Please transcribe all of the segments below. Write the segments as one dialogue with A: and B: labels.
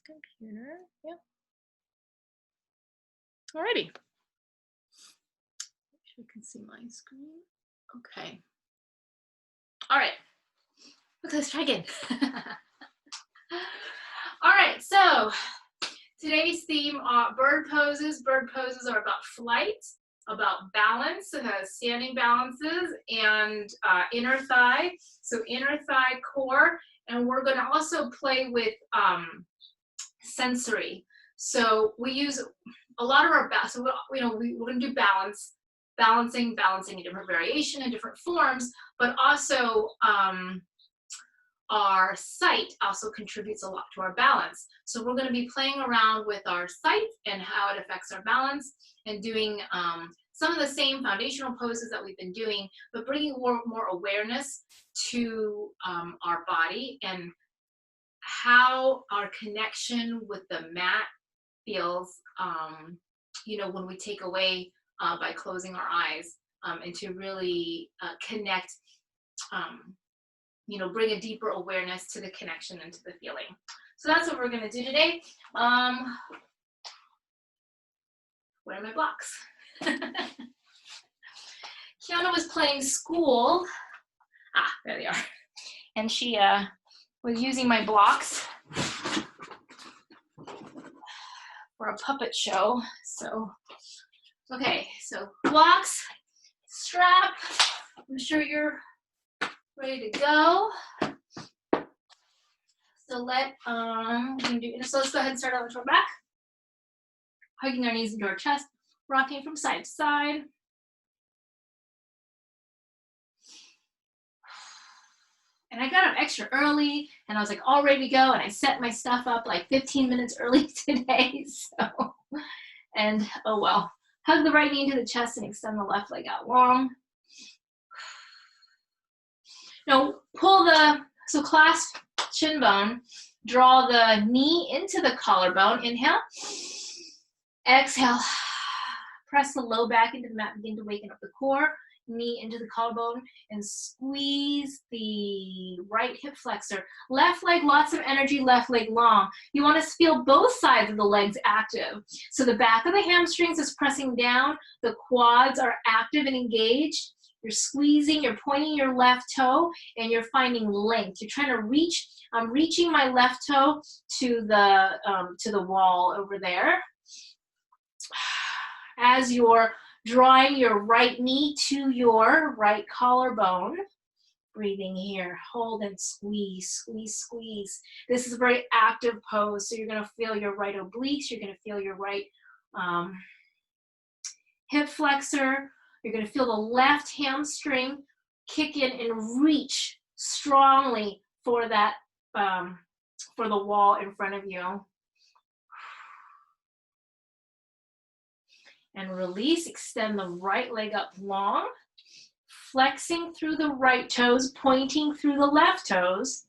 A: computer. Yeah. Alrighty. Make sure you can see my screen. Okay. All right. Okay, let's try again. All right, so today's theme are bird poses. Bird poses are about flight, about balance, standing balances, and inner thigh. So inner thigh core, and we're going to also play with sensory. So we use a lot of our so we're going to do balancing in different variation and different forms, but also our sight also contributes a lot to our balance. So we're going to be playing around with our sight and how it affects our balance, and doing some of the same foundational poses that we've been doing, but bringing more awareness to our body and how our connection with the mat feels, when we take away by closing our eyes, and to really connect, bring a deeper awareness to the connection and to the feeling. So that's what we're going to do today. Where are my blocks? Kiana was playing school. There they are. And she was using my blocks for a puppet show. So, okay, so blocks, strap. I'm sure you're ready to go. So let's go ahead and start out with our back. Hugging our knees into our chest, rocking from side to side. And I got up extra early, and I was like all ready to go, and I set my stuff up like 15 minutes early today. So, and oh well. Hug the right knee into the chest and extend the left leg out long. Now so clasp shin bone, draw the knee into the collarbone, inhale. Exhale, press the low back into the mat, begin to waken up the core, knee into the collarbone, and squeeze the right hip flexor. Left leg, lots of energy, left leg long. You want to feel both sides of the legs active. So the back of the hamstrings is pressing down, the quads are active and engaged. You're squeezing, you're pointing your left toe, and you're finding length. You're trying to reach. I'm reaching my left toe to the wall over there. As you're drawing your right knee to your right collarbone, breathing here, hold and squeeze, squeeze, squeeze. This is a very active pose, so you're going to feel your right obliques, you're going to feel your right hip flexor, you're going to feel the left hamstring kick in and reach strongly for that, for the wall in front of you. And release, extend the right leg up long, flexing through the right toes, pointing through the left toes.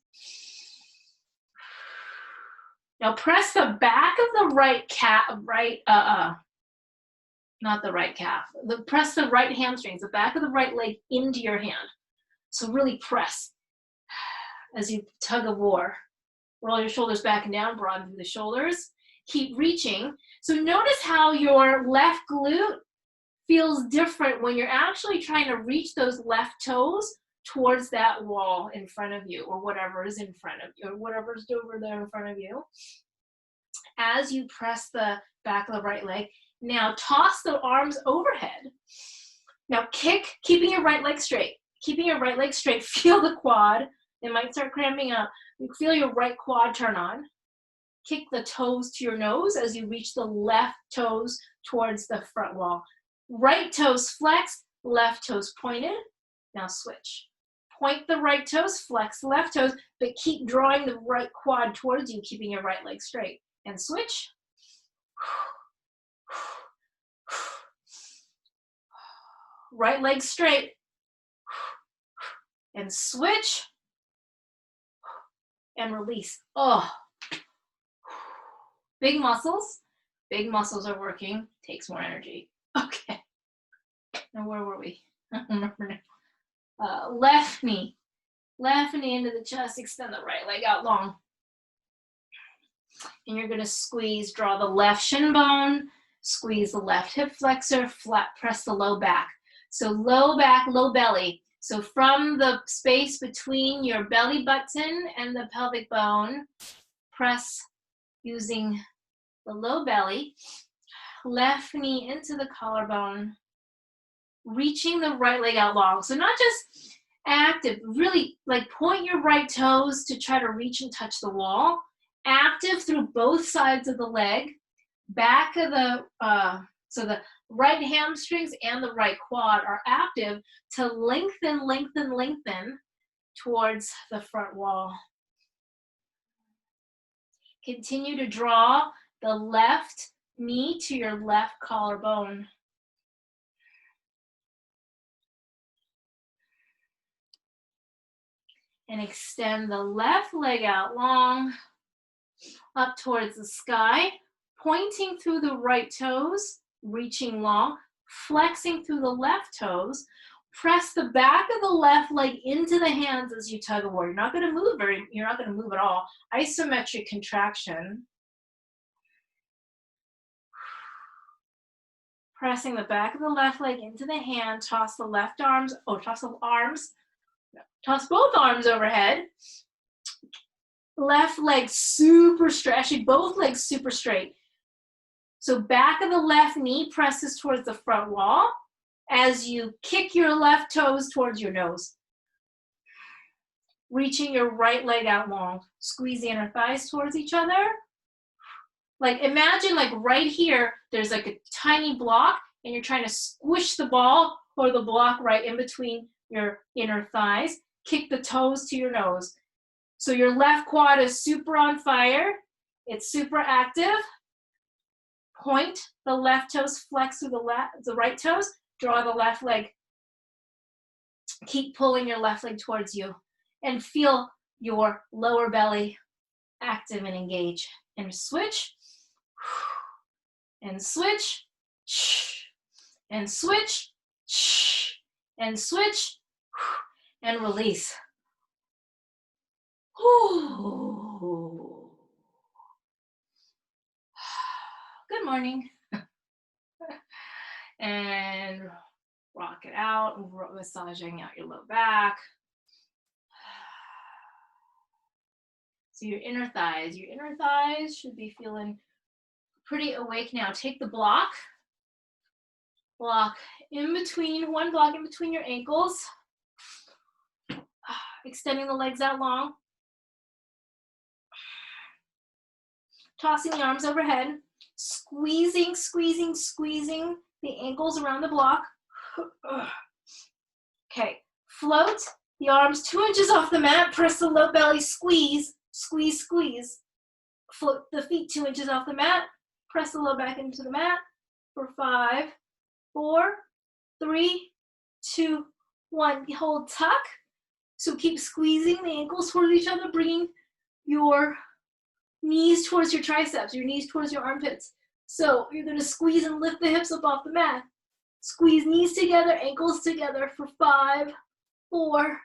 A: Now press the back of the right calf, not the right calf. Press the right hamstrings, the back of the right leg into your hand. So really press as you tug of war. Roll your shoulders back and down, broaden through the shoulders. Keep reaching. So notice how your left glute feels different when you're actually trying to reach those left toes towards that wall in front of you, or whatever is in front of you, or whatever's over there in front of you. As you press the back of the right leg, now toss the arms overhead. Now kick, keeping your right leg straight. Keeping your right leg straight, feel the quad. It might start cramping up. You feel your right quad turn on. Kick the toes to your nose as you reach the left toes towards the front wall. Right toes flexed, left toes pointed. Now switch. Point the right toes, flex the left toes, but keep drawing the right quad towards you, keeping your right leg straight. And switch. Right leg straight. And switch. And release. Oh. Big muscles are working, takes more energy. Okay, now where were we? I don't remember now. Left knee into the chest, extend the right leg out long. And you're gonna squeeze, draw the left shin bone, squeeze the left hip flexor, flat press the low back. So low back, low belly. So from the space between your belly button and the pelvic bone, press using the low belly, left knee into the collarbone, reaching the right leg out long. So not just active, really like point your right toes to try to reach and touch the wall. Active through both sides of the leg, back of the, so the right hamstrings and the right quad are active to lengthen, lengthen, lengthen towards the front wall. Continue to draw the left knee to your left collarbone. And extend the left leg out long, up towards the sky, pointing through the right toes, reaching long, flexing through the left toes. Press the back of the left leg into the hands as you tug of war. You're not going to move at all. Isometric contraction. Pressing the back of the left leg into the hand, toss the left arms, toss both arms overhead. Left leg super straight, actually both legs super straight. So back of the left knee presses towards the front wall as you kick your left toes towards your nose. Reaching your right leg out long. Squeeze the inner thighs towards each other. Like imagine like right here, there's like a tiny block and you're trying to squish the ball or the block right in between your inner thighs. Kick the toes to your nose. So your left quad is super on fire. It's super active. Point the left toes, flex through the right toes, draw the left leg. Keep pulling your left leg towards you and feel your lower belly active and engage. And switch, and switch, and switch, and switch, and release. Good morning. And rock it out, massaging out your low back. So your inner thighs should be feeling pretty awake now. Take the block in between, one block in between your ankles, extending the legs out long, tossing the arms overhead, squeezing, squeezing, squeezing the ankles around the block. Okay, float the arms 2 inches off the mat, press the low belly, squeeze, squeeze, squeeze. Float the feet 2 inches off the mat, press the low back into the mat for 5, 4, 3, 2, 1. Hold tuck. So keep squeezing the ankles towards each other, bringing your knees towards your triceps, your knees towards your armpits. So you're going to squeeze and lift the hips up off the mat. Squeeze knees together, ankles together for 5, 4,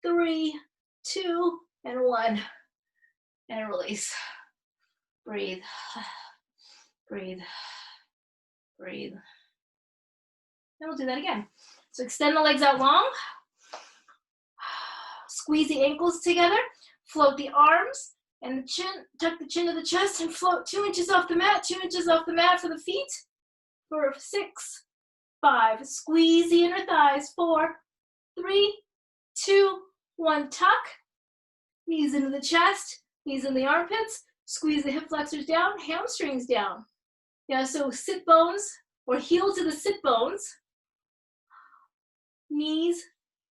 A: 3, 2, and 1. And release. Breathe. Breathe. Breathe. And we'll do that again. So extend the legs out long. Squeeze the ankles together. Float the arms and the chin. Tuck the chin to the chest and float 2 inches off the mat. 2 inches off the mat for the feet. For 6, 5. Squeeze the inner thighs. 4, 3, 2, 1. Tuck. Knees into the chest. Knees in the armpits. Squeeze the hip flexors down. Hamstrings down. Yeah, so sit bones or heel to the sit bones. Knees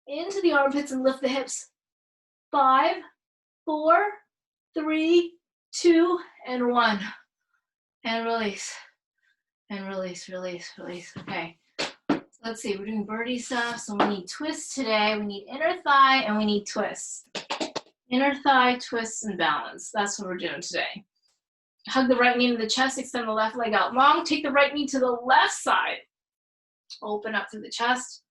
A: into the armpits and lift the hips. 5, 4, 3, 2, and 1. And release. And release, release, release. Okay. So let's see, we're doing birdie stuff. So we need twists today. We need inner thigh and we need twists. Inner thigh, twists, and balance. That's what we're doing today. Hug the right knee to the chest, extend the left leg out long. Take the right knee to the left side. Open up through the chest.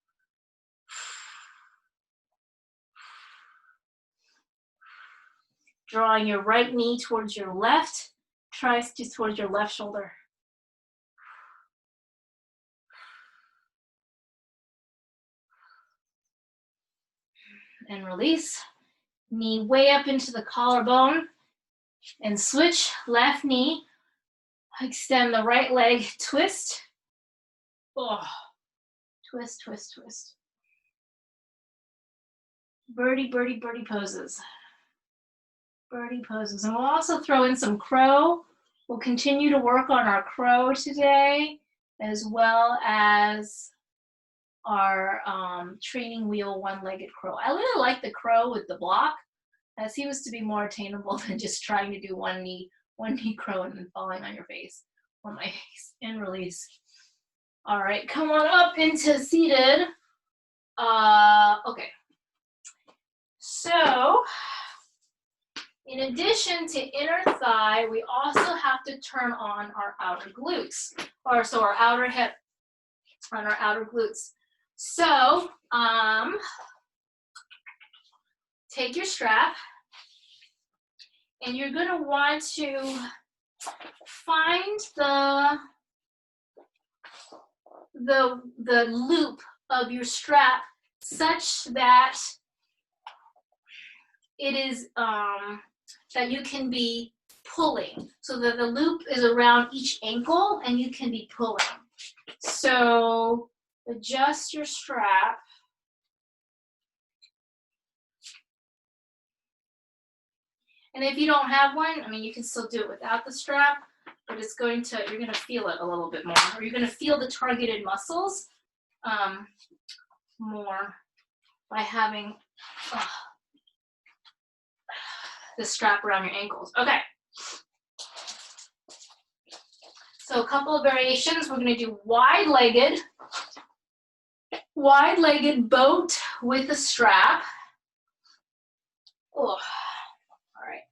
A: Drawing your right knee towards your left tries to towards your left shoulder. And release. Knee way up into the collarbone. And switch, left knee. Extend the right leg, twist. Oh. Twist, twist, twist. Birdie, birdie, birdie poses. Birdie poses. And we'll also throw in some crow. We'll continue to work on our crow today, as well as our training wheel one-legged crow. I really like the crow with the block. That seems to be more attainable than just trying to do one knee crow and then falling on your face or my face. And release. All right, come on up into seated. Okay. So, in addition to inner thigh, we also have to turn on our outer glutes, or so our outer hip on our outer glutes. So, take your strap, and you're gonna want to find the loop of your strap such that it is that you can be pulling, so that the loop is around each ankle and you can be pulling. So adjust your strap. And if you don't have one, I mean, you can still do it without the strap, but it's going to, you're going to feel it a little bit more, or you're going to feel the targeted muscles more by having the strap around your ankles. Okay. So a couple of variations. We're going to do wide-legged boat with a strap. Oh, all right.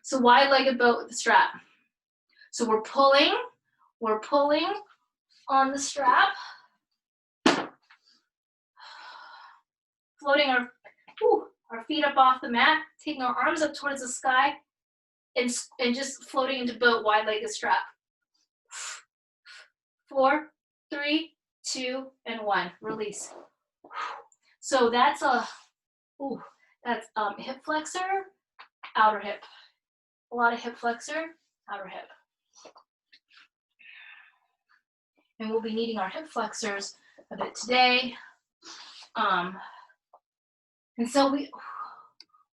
A: So wide-legged boat with a strap. So we're pulling on the strap, floating our feet up off the mat, taking our arms up towards the sky, and just floating into boat, wide-legged strap. 4, 3, 2, and 1. Release. So that's hip flexor, outer hip. A lot of hip flexor, outer hip. And we'll be needing our hip flexors a bit today. And so we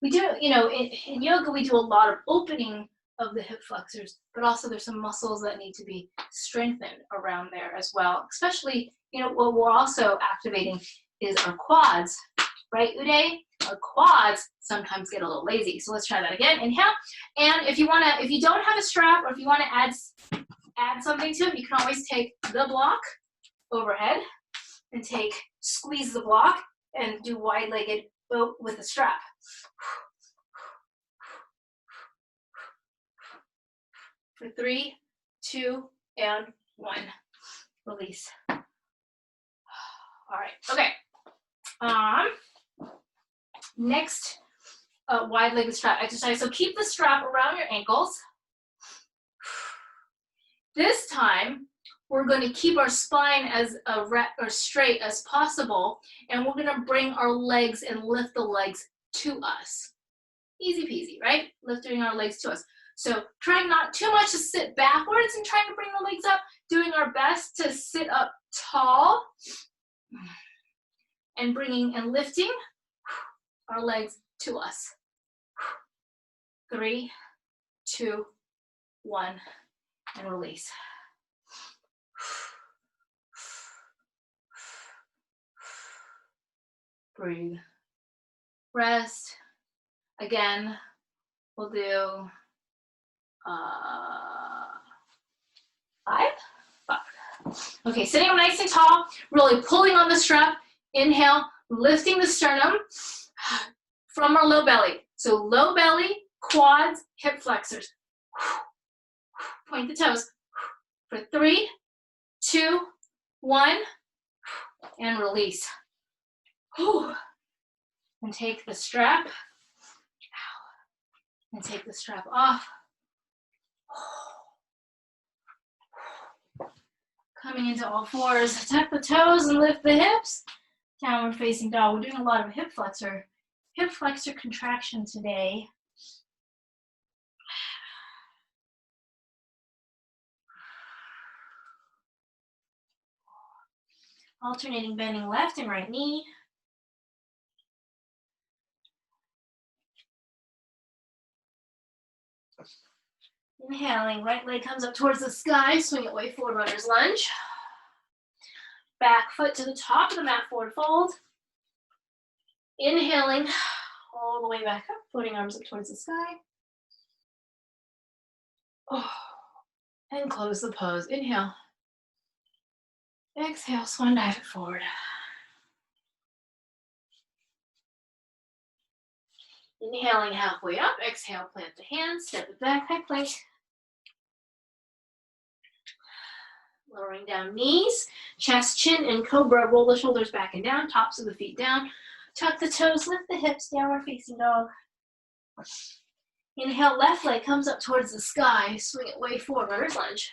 A: do, in yoga, we do a lot of opening of the hip flexors, but also there's some muscles that need to be strengthened around there as well. Especially, what we're also activating is our quads, right, Uday? Our quads sometimes get a little lazy. So let's try that again. Inhale. And if you don't have a strap, or if you want to add something to it, you can always take the block overhead and squeeze the block and do wide-legged boat with a strap. For 3, 2, and 1. Release. All right. Okay. Next, wide-legged strap exercise. So keep the strap around your ankles. This time, we're going to keep our spine as straight as possible, and we're going to bring our legs and lift the legs to us. Easy peasy, right? Lifting our legs to us. So trying not too much to sit backwards and trying to bring the legs up, doing our best to sit up tall and lifting our legs to us. 3, 2, 1, and release. Breathe. Rest. Again, we'll do 5. Okay, sitting up nice and tall, really pulling on the strap. Inhale, lifting the sternum from our low belly. So low belly, quads, hip flexors. Point the toes. For 3, 2, 1, and release. And take the strap And take the strap off. Coming into all fours, tuck the toes and lift the hips. Downward facing dog. We're doing a lot of hip flexor contraction today. Alternating bending left and right knee. Inhaling, right leg comes up towards the sky, swing it way forward, runner's lunge. Back foot to the top of the mat, forward fold. Inhaling, all the way back up, floating arms up towards the sky. Oh, and close the pose. Inhale. Exhale, swan dive it forward. Inhaling halfway up, exhale, plant the hands, step it back, high plank. Lowering down knees, chest, chin, and cobra. Roll the shoulders back and down, tops of the feet down. Tuck the toes, lift the hips, downward facing dog. Inhale, left leg comes up towards the sky, swing it way forward, runner's lunge.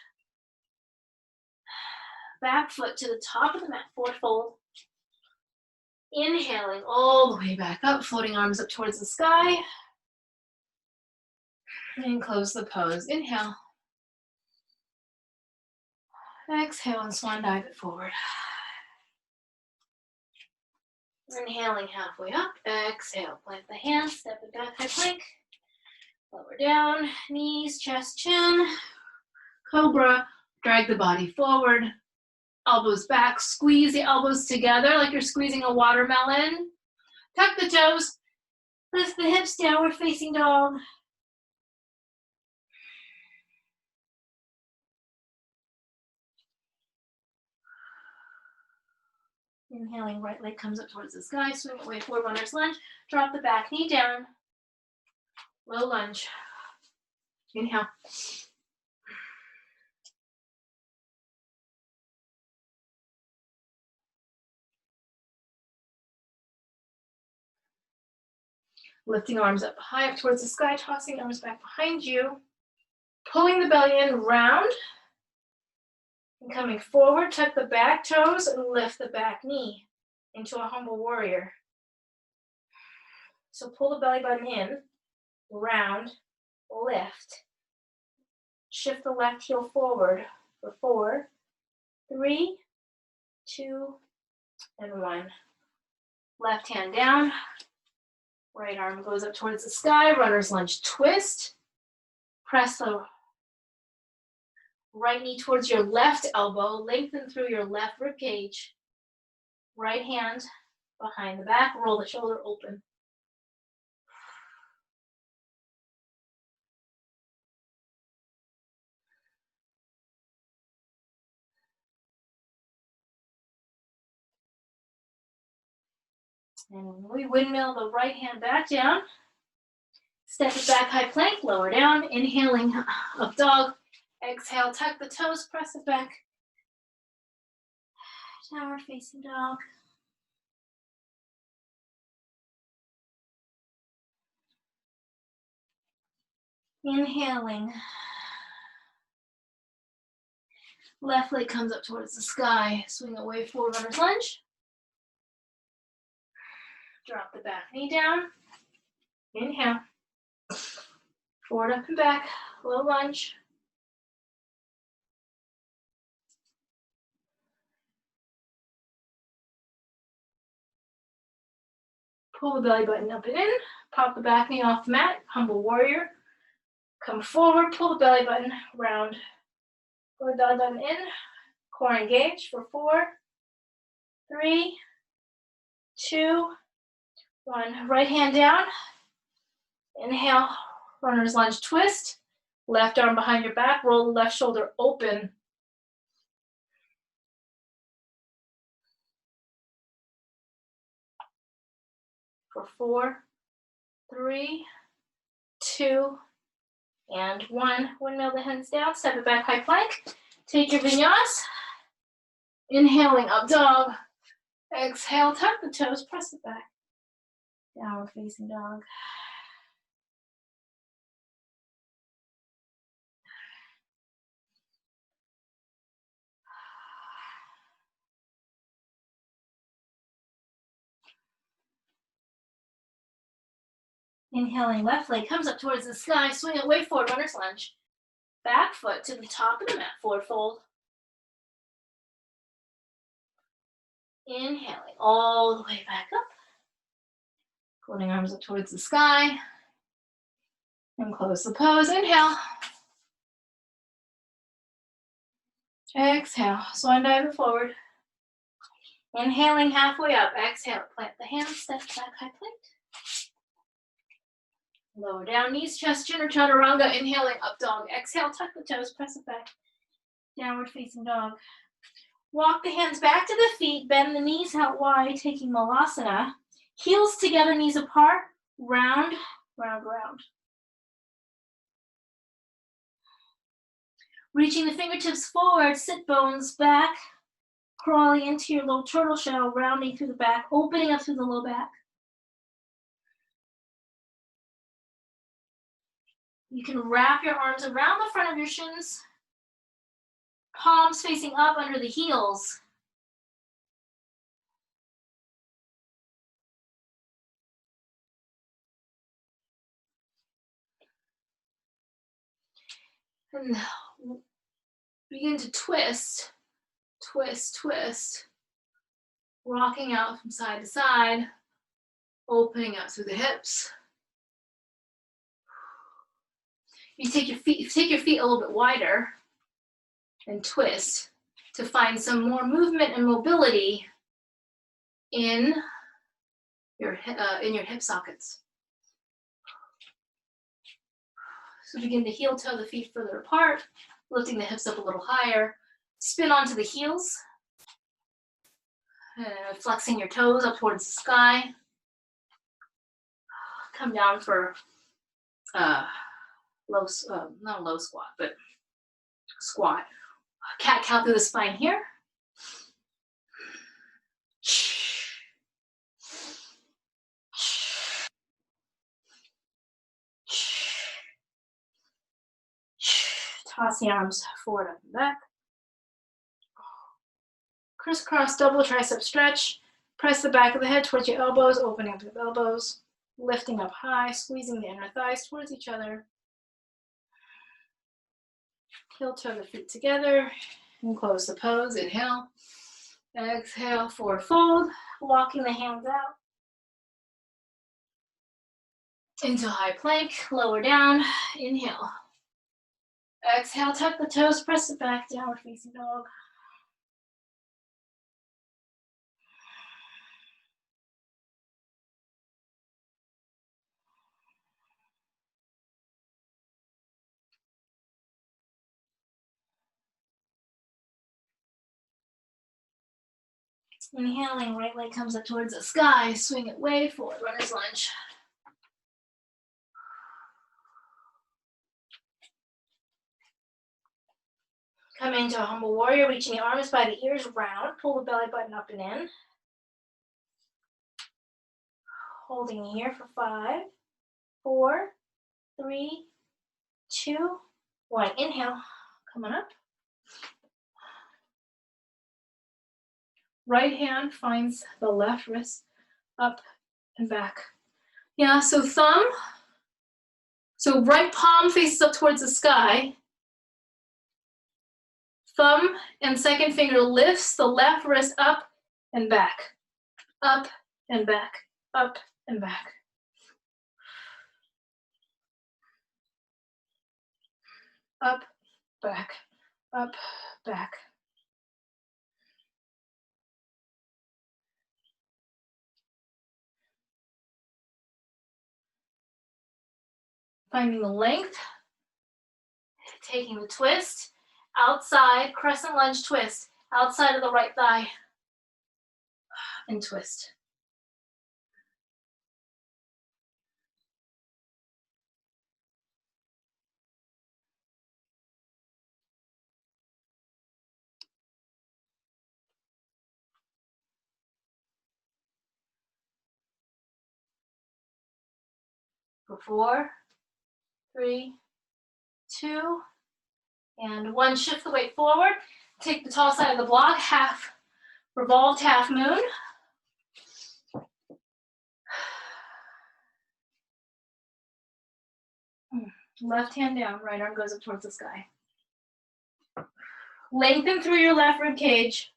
A: Back foot to the top of the mat, forward fold. Inhaling all the way back up, floating arms up towards the sky. And close the pose. Inhale. Exhale and swan dive it forward. Inhaling halfway up. Exhale, plant the hands, step it back, high plank. Lower down, knees, chest, chin. Cobra, drag the body forward. Elbows back, squeeze the elbows together like you're squeezing a watermelon. Tuck the toes, lift the hips, downward facing dog. Inhaling, right leg comes up towards the sky, swing it way forward, runner's lunge. Drop the back knee down, low lunge. Inhale. Lifting arms up high up towards the sky, tossing arms back behind you. Pulling the belly in, round. And coming forward, tuck the back toes and lift the back knee into a humble warrior. So pull the belly button in, round, lift. Shift the left heel forward for 4, 3, 2, and 1. Left hand down. Right arm goes up towards the sky, runner's lunge twist. Press the right knee towards your left elbow, lengthen through your left rib cage. Right hand behind the back, roll the shoulder open. And we windmill the right hand back down. Step it back, high plank, lower down. Inhaling, up dog. Exhale, tuck the toes, press it back. Downward facing dog. Inhaling. Left leg comes up towards the sky. Swing away forward, runner's lunge. Drop the back knee down. Inhale. Forward, up and back. Low lunge. Pull the belly button up and in. Pop the back knee off the mat. Humble warrior. Come forward. Pull the belly button round. Pull the belly button in. Core engage for 4, 3, 2, 1. Right hand down. Inhale. Runner's lunge twist. Left arm behind your back. Roll the left shoulder open. For 4, 3, 2, and 1. Windmill the hands down. Step it back, high plank. Take your vinyasa. Inhaling, up dog. Exhale, tuck the toes, press it back. Downward facing dog. Inhaling, left leg comes up towards the sky, swing it way forward, runner's lunge. Back foot to the top of the mat, forward fold. Inhaling all the way back up. Holding arms up towards the sky. And close the pose. Inhale. Exhale. Swan dive it forward. Inhaling halfway up. Exhale. Plant the hands. Step back, high plank. Lower down, knees, chest, chin, or chaturanga. Inhaling, up dog. Exhale, tuck the toes, press it back. Downward facing dog. Walk the hands back to the feet, bend the knees out wide, taking Malasana. Heels together, knees apart, round, round, round. Reaching the fingertips forward, sit bones back, crawling into your little turtle shell, rounding through the back, opening up through the low back. You can wrap your arms around the front of your shins, palms facing up under the heels. And begin to twist, twist, twist. Rocking out from side to side, opening up through the hips. You take your feet a little bit wider and twist to find some more movement and mobility in your hip sockets. So begin to heel toe the feet further apart, lifting the hips up a little higher. Spin onto the heels, flexing your toes up towards the sky. Come down for not a low squat, but squat. Cat-cow through the spine here. Toss the arms forward, up and back. Crisscross double tricep stretch. Press the back of the head towards your elbows, opening up the elbows, lifting up high, squeezing the inner thighs towards each other. Heel toe the feet together and close the pose. Inhale. Exhale, forward fold, walking the hands out. Into high plank, lower down, inhale. Exhale, tuck the toes, press it back, downward facing dog. Inhaling, right leg comes up towards the sky, swing it way forward, runner's lunge. Come into a humble warrior, reaching the arms by the ears round, pull the belly button up and in. Holding here for 5, 4, 3, 2, 1. Inhale, coming up. Right hand finds the left wrist up and back. Yeah, so right palm faces up towards the sky. Thumb and second finger lifts the left wrist up and back, up and back, up and back. Up, back, up, back. Finding the length, taking the twist, outside, crescent lunge twist, outside of the right thigh, and twist. For 4, 3, 2, and 1. Shift the weight forward. Take the tall side of the block, half revolved, half moon. Left hand down, right arm goes up towards the sky. Lengthen through your left rib cage.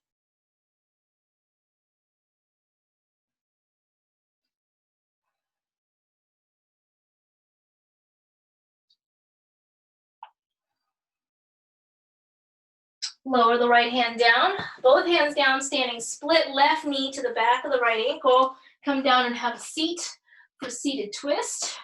A: Lower the right hand down, both hands down, standing split left knee to the back of the right ankle. Come down and have a seat for seated twist.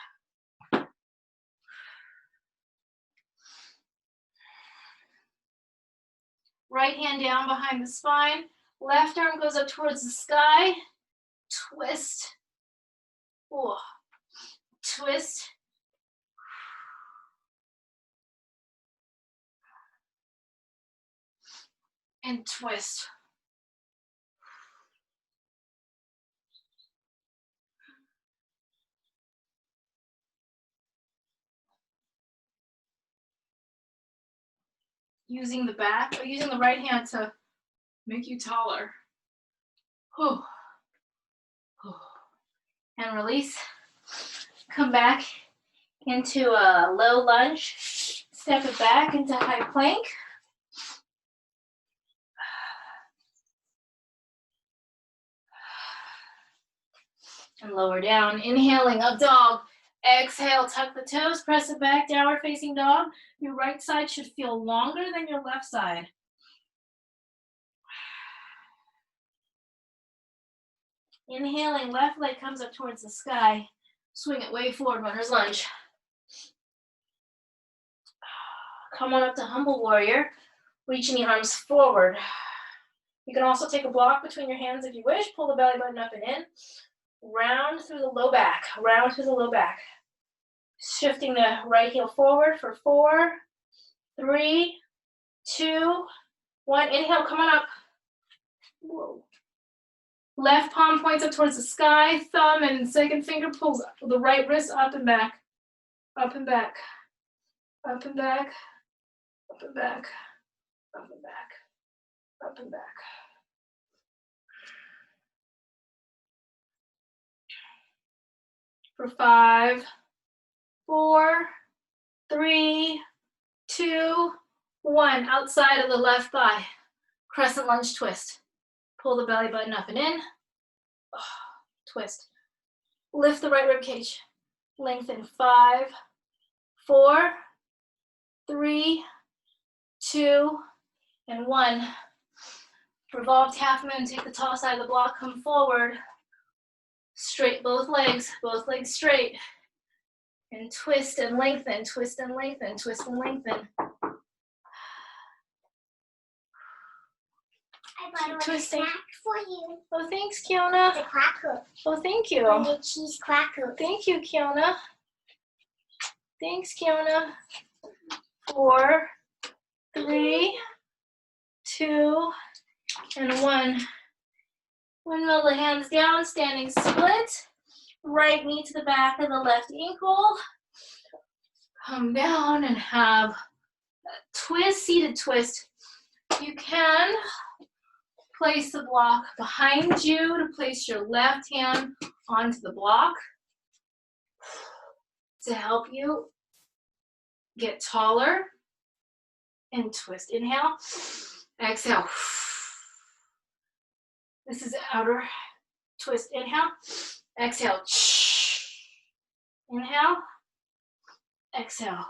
A: Right hand down behind the spine. Left arm goes up towards the sky. Twist. Oh. Twist. And twist. Using the back, or using the right hand to make you taller. Whew. Whew. And release. Come back into a low lunge. Step it back into high plank. And lower down. Inhaling, up dog. Exhale, tuck the toes, press it back, downward facing dog. Your right side should feel longer than your left side. Inhaling, left leg comes up towards the sky. Swing it way forward, runner's lunge. Come on up to humble warrior. Reaching the arms forward. You can also take a block between your hands if you wish. Pull the belly button up and in. Round through the low back. Round through the low back. Shifting the right heel forward for 4, 3, 2, 1. Inhale, come on up. Whoa. Left palm points up towards the sky. Thumb and second finger pulls the right wrist up and back. Up and back. Up and back. Up and back. Up and back. Up and back. For 5, 4, 3, 2, 1. Outside of the left thigh. Crescent lunge twist. Pull the belly button up and in. Twist. Lift the right rib cage. Lengthen. 5, 4, 3, 2, and 1. Revolved half moon. Take the tall side of the block. Come forward. Straight both legs straight. And twist and lengthen, twist and lengthen, twist and lengthen.
B: I brought a snack for you.
A: Oh, thanks, Kiona.
B: The cracker.
A: Oh, thank you.
B: And the cheese cracker.
A: Thank you, Kiona. Thanks, Kiona. 4, 3, 2, and 1. Windmill the hands down, standing split. Right knee to the back of the left ankle. Come down and have a twist, seated twist. You can place the block behind you to place your left hand onto the block to help you get taller and twist. Inhale, exhale. This is outer twist. Inhale, exhale. Inhale, exhale.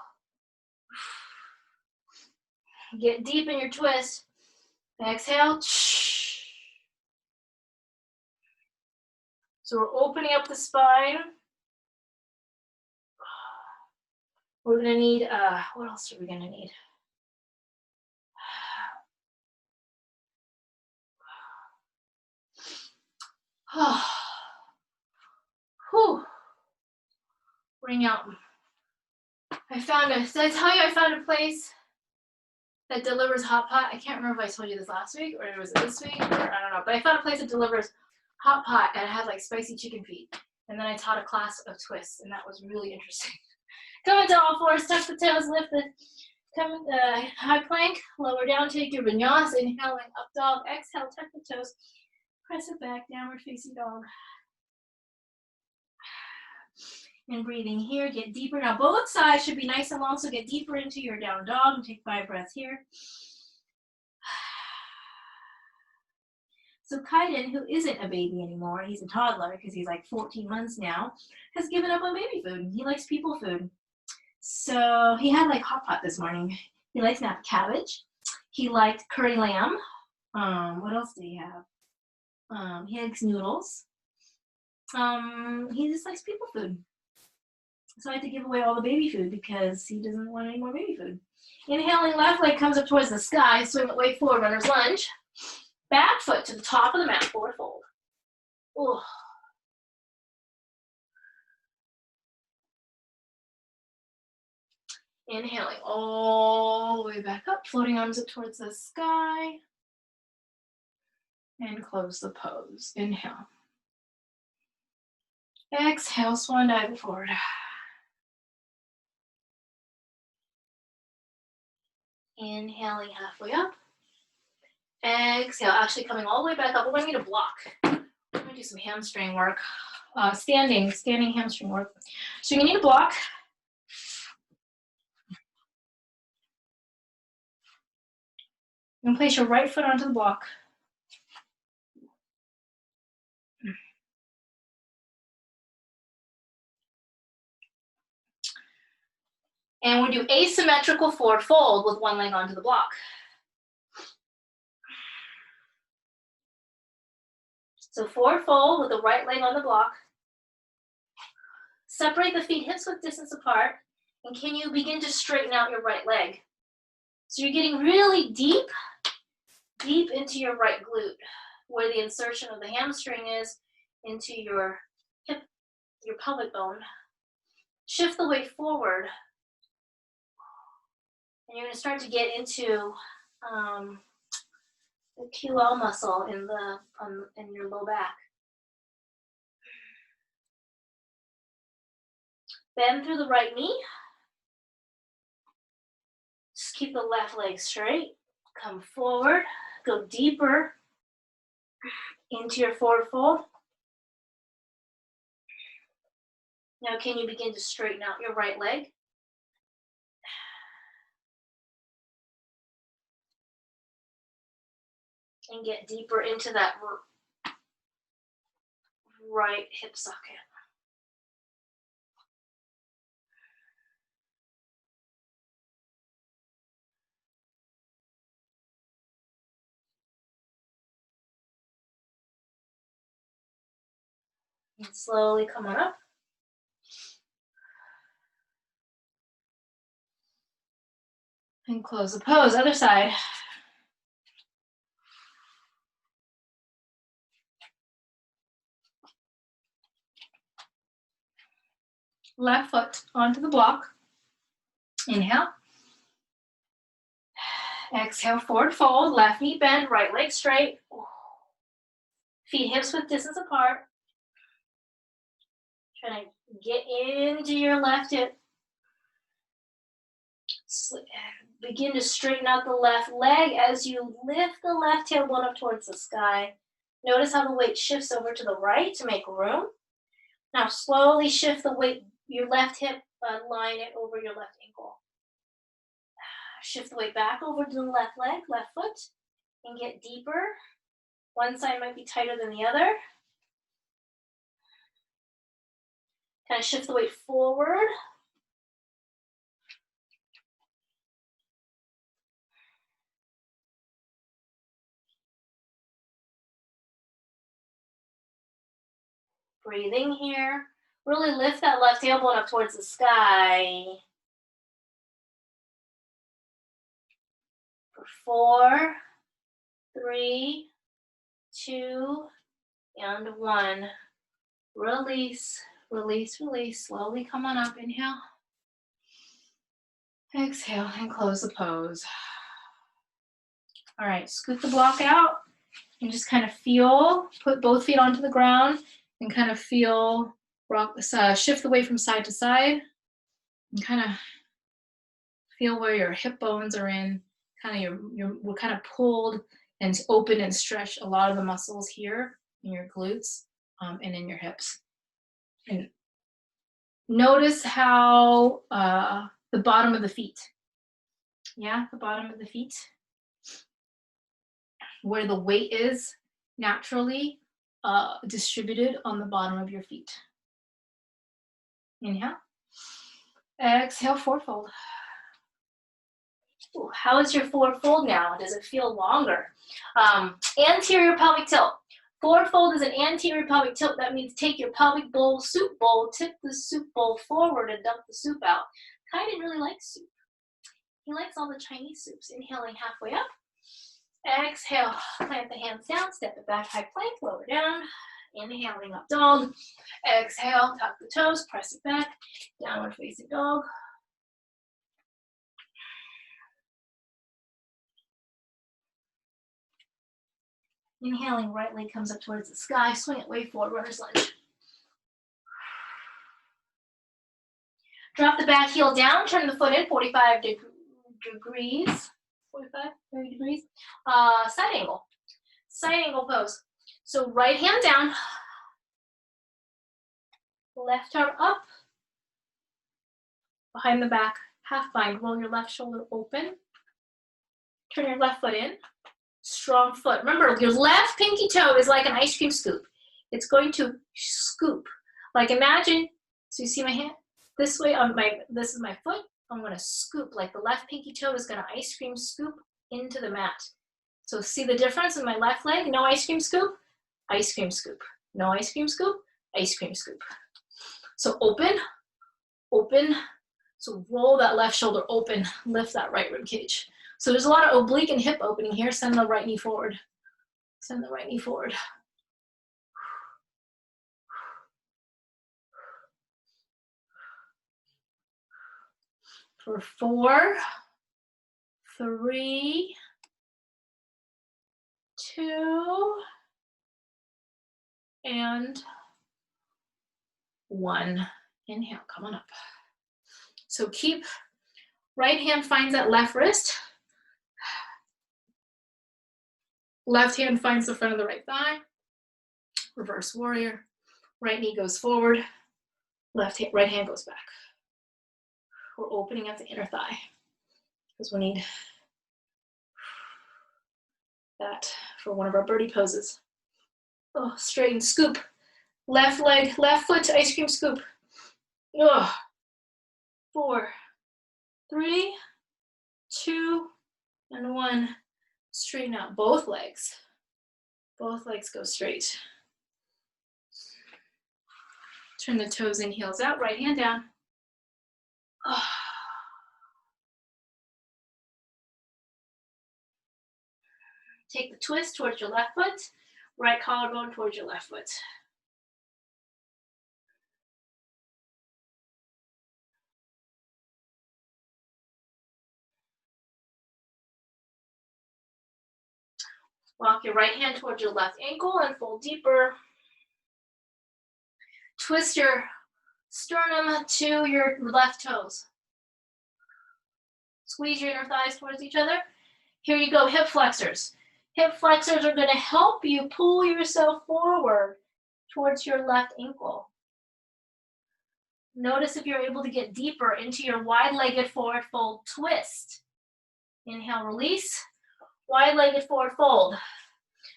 A: Get deep in your twist. Exhale. So we're opening up the spine. We're gonna need, what else are we gonna need? Whew. Bring out. Did I tell you I found a place that delivers hot pot? I can't remember if I told you this last week or it was this week, or I don't know. But I found a place that delivers hot pot and it had like spicy chicken feet. And then I taught a class of twists and that was really interesting. Come into all fours, tuck the toes, lift the, come high plank, lower down, take your vinyasa, inhaling up dog, exhale, tuck the toes, press it back, downward facing dog. And breathing here, get deeper. Now both sides should be nice and long, so get deeper into your down dog and take 5 breaths here. So Kaiden, who isn't a baby anymore, he's a toddler because he's like 14 months now, has given up on baby food. He likes people food. So he had like hot pot this morning. He likes snap cabbage. He liked curry lamb. What else did he have? He likes noodles. He just likes people food. So I had to give away all the baby food because he doesn't want any more baby food. Inhaling, left leg comes up towards the sky, swing it way forward, runner's lunge. Back foot to the top of the mat, forward fold. Ooh. Inhaling all the way back up, floating arms up towards the sky. And close the pose. Inhale. Exhale, swan dive forward. Inhaling halfway up. Exhale, actually coming all the way back up. We're going to need a block. We're going to do some hamstring work. Standing hamstring work. So you need a block. And place your right foot onto the block. And we do asymmetrical forward fold with one leg onto the block. So forward fold with the right leg on the block. Separate the feet hips width distance apart. And can you begin to straighten out your right leg? So you're getting really deep into your right glute, where the insertion of the hamstring is into your hip, your pelvic bone. Shift the weight forward. And you're going to start to get into the QL muscle in your low back. Bend through the right knee. Just keep the left leg straight. Come forward. Go deeper into your forward fold. Now can you begin to straighten out your right leg? And get deeper into that right hip socket. And slowly come on up. And close the pose. Other side. Left foot onto the block. Inhale. Exhale, forward fold. Left knee bend, right leg straight. Feet hips width distance apart. Trying to get into your left hip. Begin to straighten out the left leg as you lift the left tailbone up towards the sky. Notice how the weight shifts over to the right to make room. Now slowly shift the weight, your left hip, line it over your left ankle. Shift the weight back over to the left leg, left foot, and get deeper. One side might be tighter than the other. Kind of shift the weight forward. Breathing here. Really lift that left tailbone up towards the sky. For 4, 3, 2, and 1. Release, release, release. Slowly come on up. Inhale. Exhale and close the pose. All right, scoot the block out and just kind of feel, put both feet onto the ground and kind of feel, rock, shift the weight from side to side and kind of feel where your hip bones are in, kind of we're kind of pulled and open and stretch a lot of the muscles here in your glutes and in your hips. And Notice how the bottom of the feet. Yeah, the bottom of the feet. Where the weight is naturally distributed on the bottom of your feet. Inhale. Exhale, forward fold. Ooh, how is your forward fold now? Does it feel longer? Anterior pelvic tilt. Forward fold is an anterior pelvic tilt. That means take your pelvic bowl, soup bowl, tip the soup bowl forward and dump the soup out. Kai didn't really like soup. He likes all the Chinese soups. Inhaling halfway up. Exhale, plant the hands down, step it back, high plank, lower down. Inhaling up dog. Exhale, tuck the toes, press it back, downward facing dog. Inhaling, right leg comes up towards the sky, swing it way forward, runner's lunge. Drop the back heel down, turn the foot in 45 degrees. 45, 30 degrees. Side angle. Side angle pose. So right hand down, left arm up, behind the back, half bind, roll your left shoulder open, turn your left foot in, strong foot. Remember, your left pinky toe is like an ice cream scoop. It's going to scoop. Like imagine, so you see my hand? This way, this is my foot. I'm gonna scoop, like the left pinky toe is gonna ice cream scoop into the mat. So see the difference in my left leg? No ice cream scoop, ice cream scoop. No ice cream scoop, ice cream scoop. So open, open. So roll that left shoulder open, lift that right rib cage. So there's a lot of oblique and hip opening here. Send the right knee forward. Send the right knee forward. For 4, 3, 2, and 1. Inhale, come on up. So keep, right hand finds that left wrist. Left hand finds the front of the right thigh. Reverse warrior. Right knee goes forward. Right hand goes back. We're opening up the inner thigh because we need that for one of our birdie poses. Oh, straighten, scoop. Left leg, left foot to ice cream scoop. Oh. 4, 3, 2, and 1. Straighten out both legs. Both legs go straight. Turn the toes in, heels out, right hand down. Oh. Take the twist towards your left foot, right collarbone towards your left foot. Walk your right hand towards your left ankle and fold deeper. Twist your sternum to your left toes. Squeeze your inner thighs towards each other. Here you go, hip flexors. Hip flexors are going to help you pull yourself forward towards your left ankle. Notice if you're able to get deeper into your wide-legged forward fold twist. Inhale, release. Wide-legged forward fold.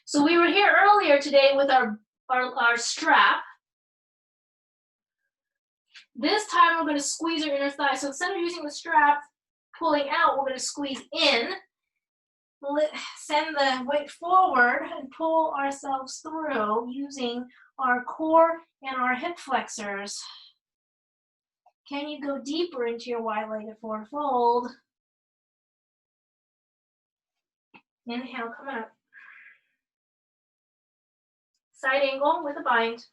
A: So we were here earlier today with our strap. This time we're going to squeeze our inner thigh. So instead of using the strap, pulling out, we're going to squeeze in. Send the weight forward and pull ourselves through using our core and our hip flexors. Can you go deeper into your wide-legged forward fold? Inhale, come up. Side angle with a bind.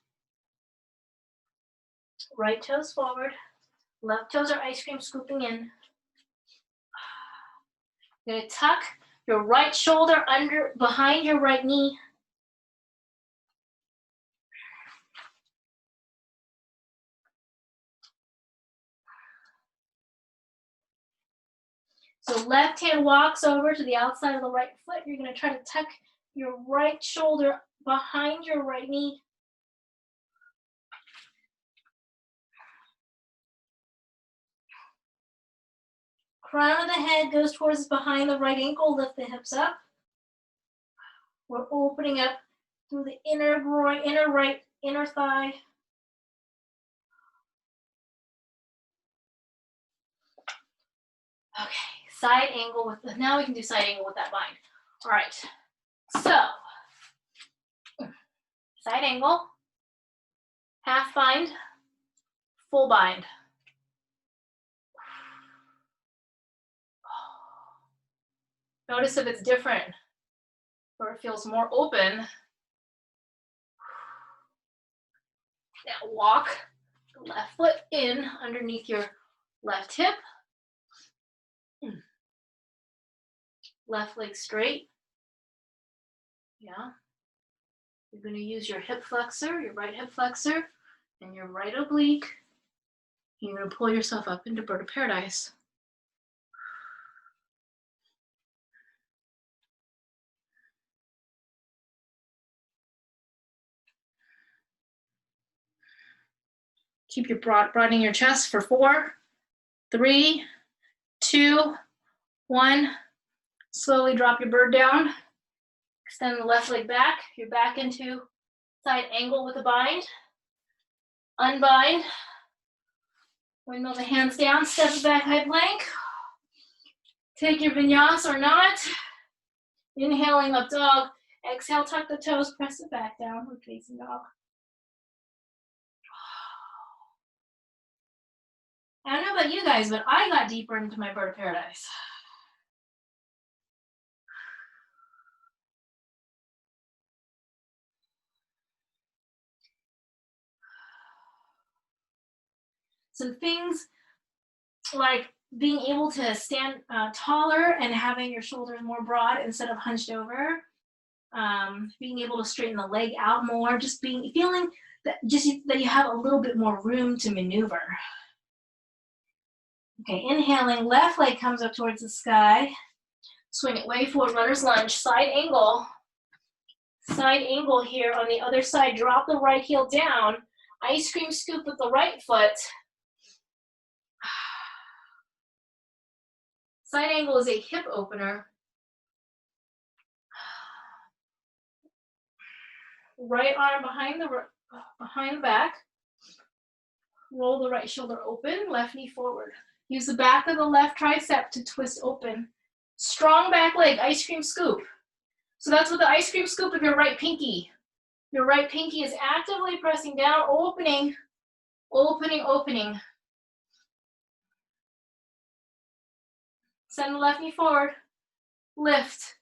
A: Right toes forward. Left toes are ice cream scooping in. You're gonna tuck your right shoulder behind your right knee. So left hand walks over to the outside of the right foot. You're gonna try to tuck your right shoulder behind your right knee. crown of the head goes towards behind the right ankle. Lift the hips up. We're opening up through the inner groin, inner right, inner thigh. Okay, side angle with, now we can do side angle with that bind. All right, so side angle, half bind, full bind. Notice if it's different or it feels more open. Now walk the left foot in underneath your left hip. Left leg straight. Yeah. You're going to use your hip flexor, your right hip flexor, and your right oblique. You're going to pull yourself up into bird of paradise. Keep your broadening your chest for 4, 3, 2, 1. Slowly drop your bird down. Extend the left leg back. You're back into side angle with a bind. Unbind. Windmill the hands down, step it back, high plank. Take your vinyasa or not. Inhaling up dog. Exhale, tuck the toes, press it back down, we're facing dog. I don't know about you guys, but I got deeper into my bird of paradise. So things like being able to stand taller and having your shoulders more broad instead of hunched over, being able to straighten the leg out more, just feeling that you have a little bit more room to maneuver. Okay, inhaling, left leg comes up towards the sky. Swing it way forward, runner's lunge, side angle. Side angle here on the other side. Drop the right heel down. Ice cream scoop with the right foot. Side angle is a hip opener. Right arm behind the back. Roll the right shoulder open, left knee forward. Use the back of the left tricep to twist open. Strong back leg, ice cream scoop. So that's with the ice cream scoop of your right pinky. Your right pinky is actively pressing down, opening, opening, opening. Send the left knee forward. Lift,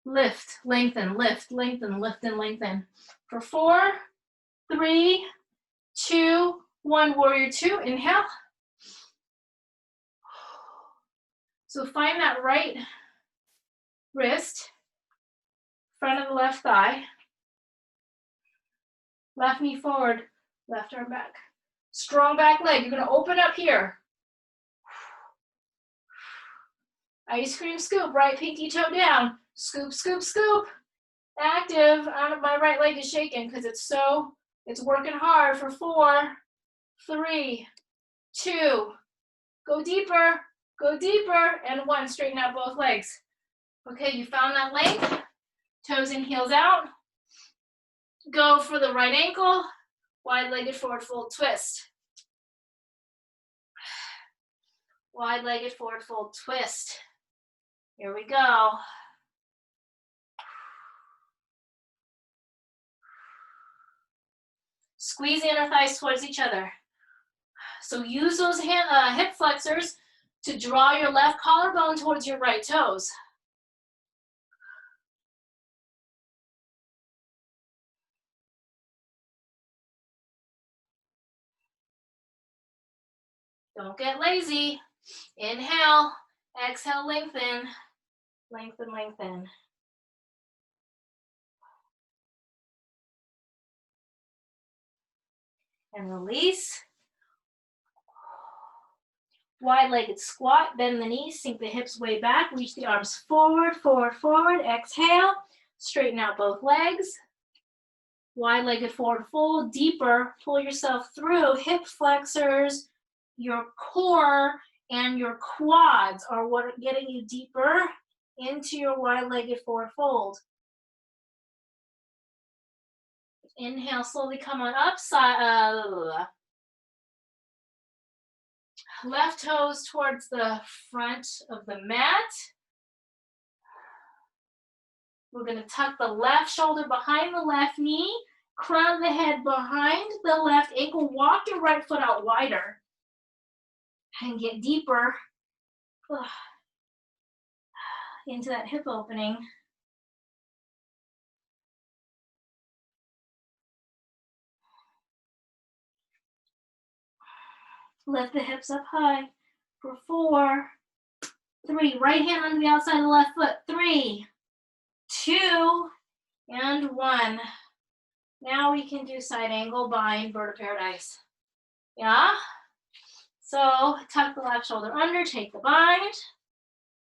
A: lift, lengthen, lift, lengthen, lift, and lengthen. For 4, 3, 2, 1, warrior 2, inhale. So find that right wrist, front of the left thigh, left knee forward, left arm back. Strong back leg, you're gonna open up here. Ice cream scoop, right pinky toe down. Scoop, scoop, scoop. Active, my right leg is shaking because it's working hard for 4, 3, 2, go deeper, and 1, straighten out both legs. Okay, you found that length, toes in, heels out. Go for the right ankle, wide-legged forward fold twist. Wide-legged forward fold twist. Here we go. Squeeze the inner thighs towards each other. So use those hip flexors to draw your left collarbone towards your right toes. Don't get lazy. Inhale, exhale, lengthen, lengthen, lengthen. And release. Wide-legged squat, bend the knees, sink the hips way back, reach the arms forward, forward, forward. Exhale, straighten out both legs. Wide-legged forward fold, deeper, pull yourself through, hip flexors, your core and your quads are what are getting you deeper into your wide-legged forward fold. Inhale, slowly come on up, left toes towards the front of the mat. We're gonna tuck the left shoulder behind the left knee, crown the head behind the left ankle, walk your right foot out wider, and get deeper into that hip opening. Lift the hips up high for 4, 3. Right hand under the outside of the left foot. 3, 2, and 1. Now we can do side angle bind, bird of paradise. Yeah? So tuck the left shoulder under, take the bind,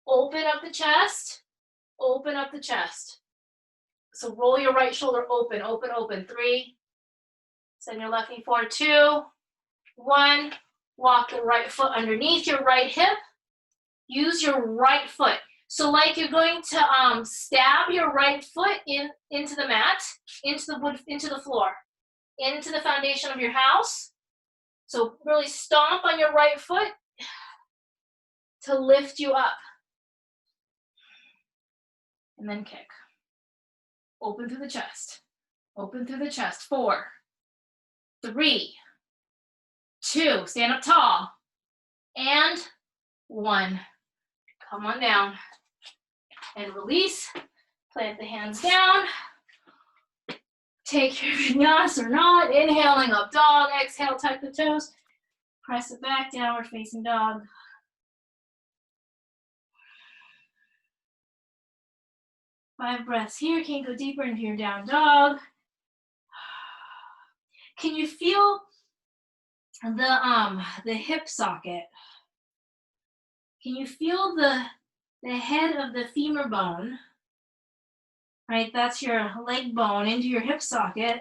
A: open up the chest, open up the chest. So roll your right shoulder open, open, open. 3, send your left knee forward. 2, 1. Walk the right foot underneath your right hip. Use your right foot. So like you're going to stab your right foot into the mat, into the wood, into the floor, into the foundation of your house. So really stomp on your right foot to lift you up. And then kick. Open through the chest. Open through the chest. 4, 3, 2, stand up tall, and 1. Come on down and release. Plant the hands down. Take your vinyasa or not. Inhaling up dog. Exhale, tuck the toes. Press it back, downward facing dog. Five breaths here. Can you go deeper into your down dog? Can you feel the hip socket? Can you feel the head of the femur bone? Right, that's your leg bone into your hip socket.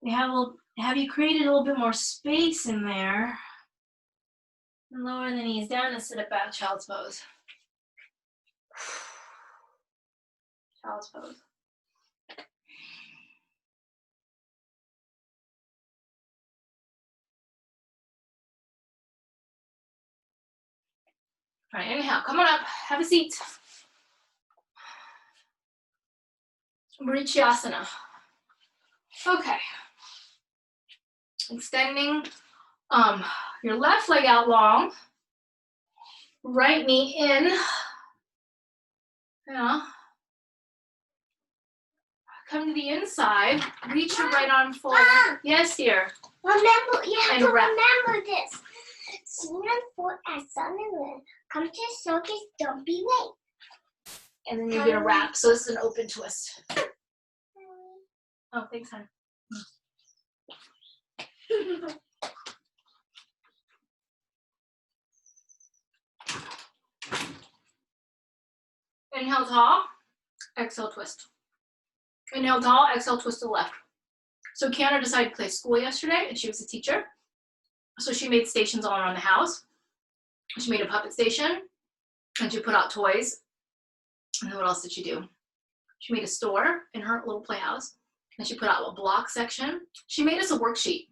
A: Have you created a little bit more space in there? And lower the knees down and sit up back, child's pose. Child's pose. All right, inhale, come on up, have a seat. Marichiasana. Okay. Extending your left leg out long, right knee in. Yeah. Come to the inside, reach your right arm forward. Yes, dear.
B: Remember, you have
A: And
B: to
A: wrap.
B: remember this. Seen for at Sunderland. Come to circus, don't be late.
A: And then you're gonna wrap. So this is an open twist. Oh, thanks, hon. Inhale tall, exhale twist. Inhale tall, exhale twist to the left. So Kiana decided to play school yesterday, and she was a teacher. So she made stations all around the house. She made a puppet station, and she put out toys. And then what else did she do? She made a store in her little playhouse, and she put out a block section. She made us a worksheet.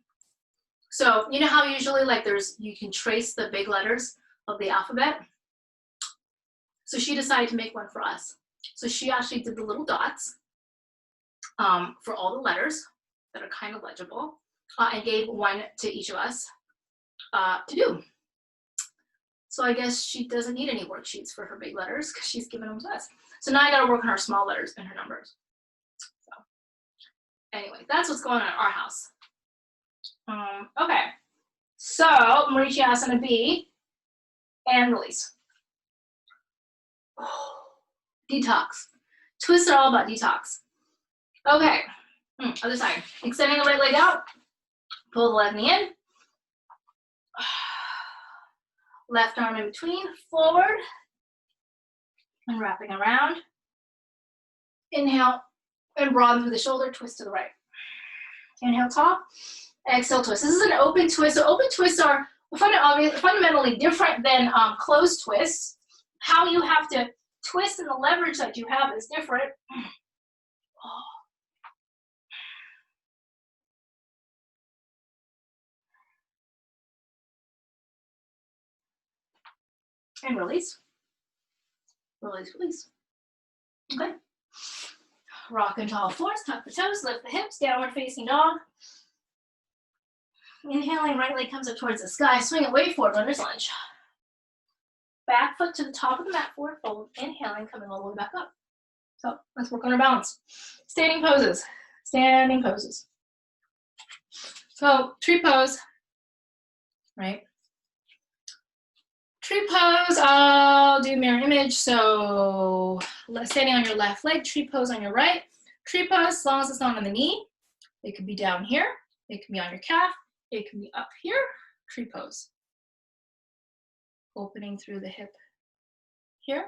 A: So you know how usually like you can trace the big letters of the alphabet? So she decided to make one for us. So she actually did the little dots for all the letters that are kind of legible, and gave one to each of us to do. So I guess she doesn't need any worksheets for her big letters because she's given them to us. So now I gotta work on her small letters and her numbers. So anyway, that's what's going on at our house. Okay, so Marichiasana B and release. Detox. Twists are all about detox. Okay, other side. Extending the right leg out. Pull the left knee in. Left arm in between, forward. And wrapping around. Inhale and broaden through the shoulder, twist to the right. Inhale, tall. Exhale, twist. This is an open twist. So open twists are fundamentally different than closed twists. How you have to twist and the leverage that you have is different. And release. Release, release. Okay. Rock into all fours, tuck the toes, lift the hips, downward facing dog. Inhaling, right leg comes up towards the sky. Swing away, forward runner's lunge. Back foot to the top of the mat, forward fold. Inhaling, coming all the way back up. So let's work on our balance. Standing poses. Standing poses. So tree pose, right? Tree pose, I'll do mirror image. So standing on your left leg, tree pose on your right. Tree pose, as long as it's not on the knee. It could be down here. It can be on your calf. It can be up here. Tree pose. Opening through the hip here.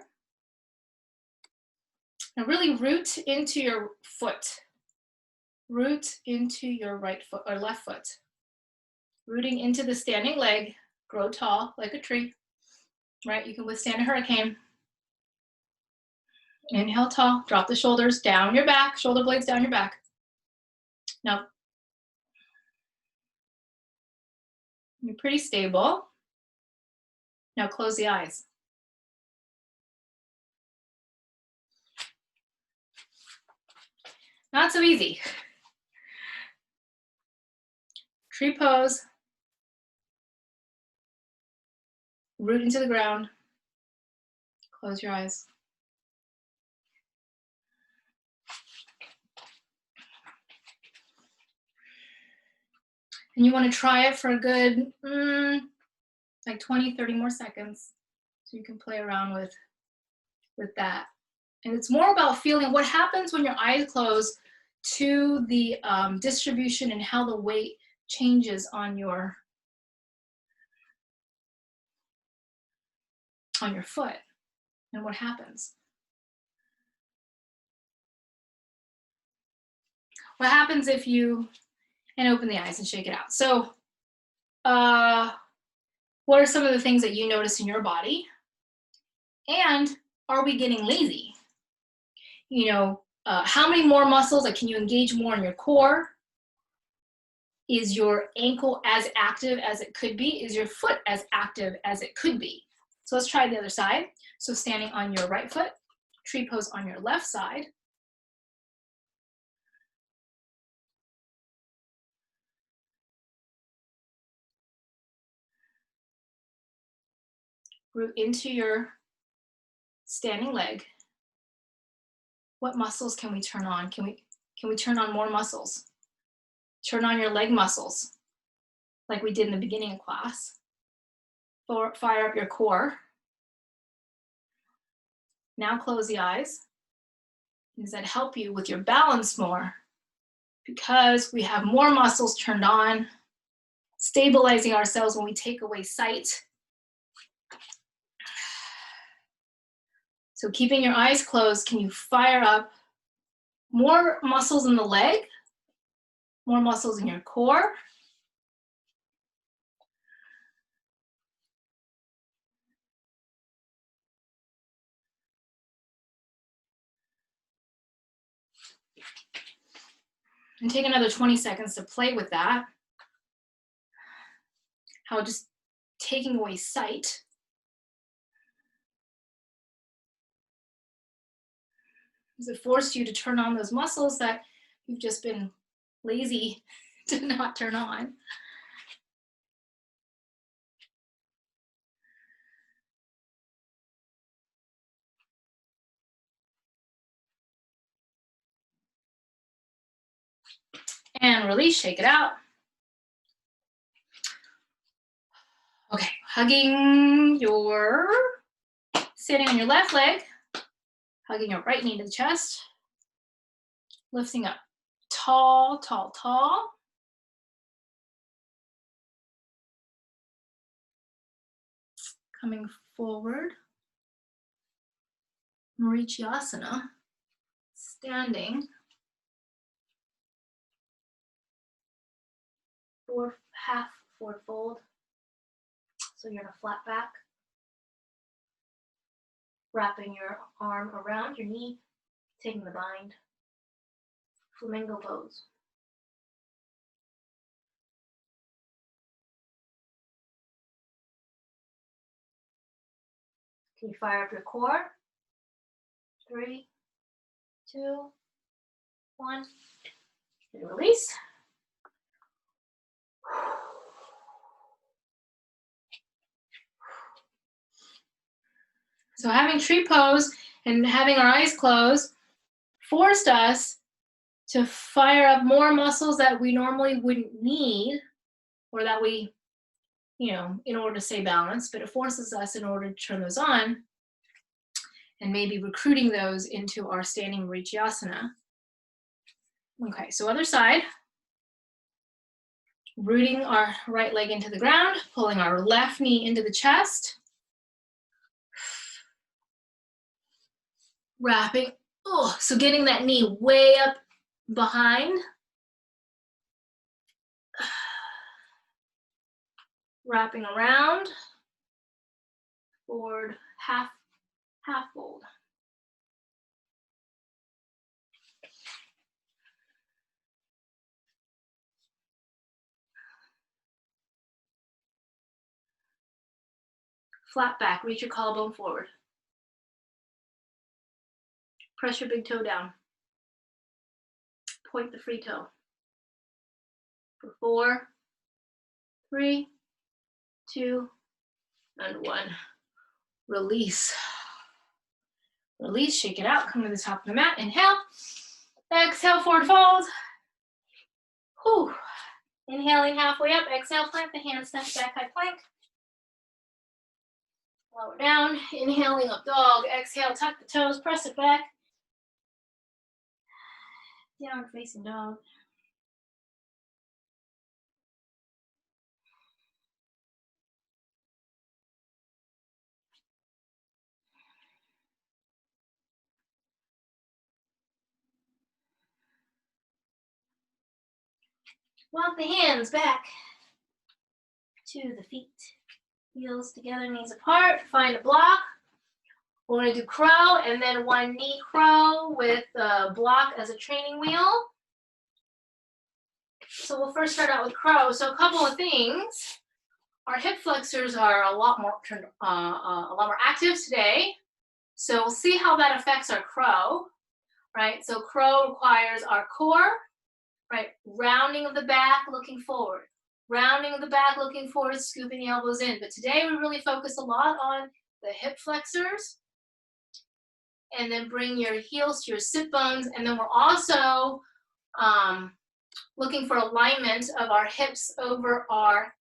A: Now really root into your foot. Root into your right foot or left foot. Rooting into the standing leg. Grow tall like a tree. Right? You can withstand a hurricane. Inhale tall. Drop the shoulders down your back. Shoulder blades down your back. Now, you're pretty stable. Now close the eyes. Not so easy. Tree pose. Root into the ground. Close your eyes. And you want to try it for a good, like 20, 30 more seconds. So you can play around with that. And it's more about feeling what happens when your eyes close to the distribution and how the weight changes on your foot and what happens. What happens if you, and open the eyes and shake it out. So what are some of the things that you notice in your body? And are we getting lazy? You know, how many more muscles, like can you engage more in your core? Is your ankle as active as it could be? Is your foot as active as it could be? So let's try the other side. So standing on your right foot, tree pose on your left side. Root into your standing leg. What muscles can we turn on? Can we turn on more muscles? Turn on your leg muscles, like we did in the beginning of class. Fire up your core. Now close the eyes. Does that help you with your balance more? Because we have more muscles turned on, stabilizing ourselves when we take away sight. So keeping your eyes closed, can you fire up more muscles in the leg, more muscles in your core? And take another 20 seconds to play with that. How just taking away sight. Does it force you to turn on those muscles that you've just been lazy to not turn on? And release, shake it out. Okay, hugging your, sitting on your left leg, hugging your right knee to the chest, lifting up, tall, tall, tall. Coming forward, Marichyasana, standing, half forward fold, So you're in a flat back. Wrapping your arm around your knee, taking the bind. Flamingo pose. Can you fire up your core? 3, 2, 1. And release. So having tree pose and having our eyes closed forced us to fire up more muscles that we normally wouldn't need, or that we, in order to stay balanced, but it forces us in order to turn those on and maybe recruiting those into our standing Marichiasana. Okay, so other side. Rooting our right leg into the ground, pulling our left knee into the chest. Wrapping, so getting that knee way up behind. Wrapping around, forward, half fold. Flat back, reach your collarbone forward. Press your big toe down. Point the free toe. For 4, 3, 2, and 1. Release. Release, shake it out, come to the top of the mat, inhale. Exhale, forward fold. Whew. Inhaling halfway up, exhale, plant the hands, step back, high plank. Lower down, inhaling up dog, exhale, tuck the toes, press it back. Down facing dog. Walk the hands back to the feet. Heels together, knees apart. Find a block. We're going to do crow and then one knee crow with a block as a training wheel. So we'll first start out with crow. So a couple of things. Our hip flexors are a lot more active today. So we'll see how that affects our crow, right? So crow requires our core, right? Rounding of the back, looking forward. Rounding of the back, looking forward, scooping the elbows in. But today we really focus a lot on the hip flexors. And then bring your heels to your sit bones. And then we're also looking for alignment of our hips over our